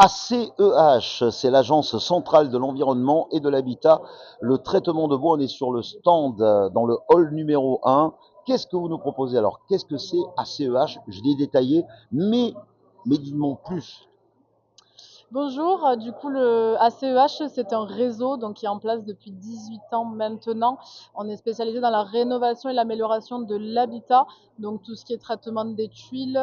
ACEH, c'est l'Agence centrale de l'environnement et de l'habitat. Le traitement de bois, on est sur le stand dans le hall numéro 1. Qu'est-ce que vous nous proposez alors? Qu'est-ce que c'est ACEH? Je l'ai détaillé, mais dis-moi plus. Bonjour, du coup le ACEH c'est un réseau donc qui est en place depuis 18 ans maintenant. On est spécialisé dans la rénovation et l'amélioration de l'habitat, donc tout ce qui est traitement des tuiles,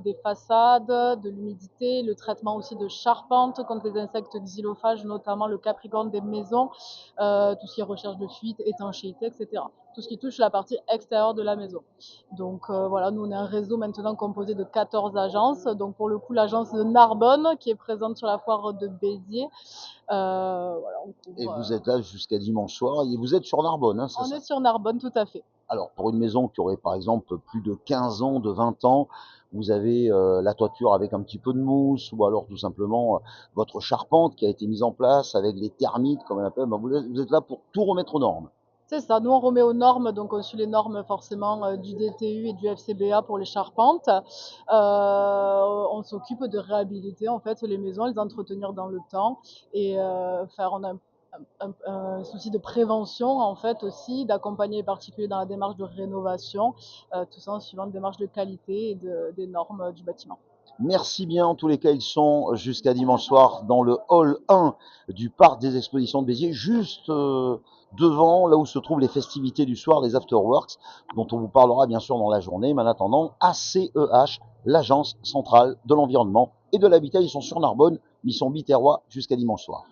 des façades, de l'humidité, le traitement aussi de charpente contre les insectes xylophages, notamment le capricorne des maisons, tout ce qui est recherche de fuite, étanchéité, etc. Tout ce qui touche la partie extérieure de la maison. Donc voilà, nous on est un réseau maintenant composé de 14 agences. Donc pour le coup, l'agence de Narbonne qui est présente sur la foire de Béziers. Voilà, on Et couvre. vous êtes là jusqu'à dimanche soir et vous êtes sur Narbonne, hein, c'est On ça? est sur Narbonne, tout à fait. Alors, pour une maison qui aurait par exemple plus de 15 ans, de 20 ans, vous avez la toiture avec un petit peu de mousse, ou alors tout simplement votre charpente qui a été mise en place avec les termites, comme on appelle. Ben, vous êtes là pour tout remettre aux normes. C'est ça, nous on remet aux normes, donc on suit les normes forcément du DTU et du FCBA pour les charpentes. On s'occupe de réhabiliter en fait les maisons, les entretenir dans le temps et faire on a un souci de prévention en fait aussi, d'accompagner les particuliers dans la démarche de rénovation, tout ça en suivant une démarche de qualité et des normes du bâtiment. Merci bien. En tous les cas, ils sont jusqu'à dimanche soir dans le hall 1 du parc des expositions de Béziers, juste devant, là où se trouvent les festivités du soir, les afterworks, dont on vous parlera bien sûr dans la journée. Mais en attendant, ACEH, l'Agence centrale de l'environnement et de l'habitat, ils sont sur Narbonne, mais ils sont biterrois jusqu'à dimanche soir.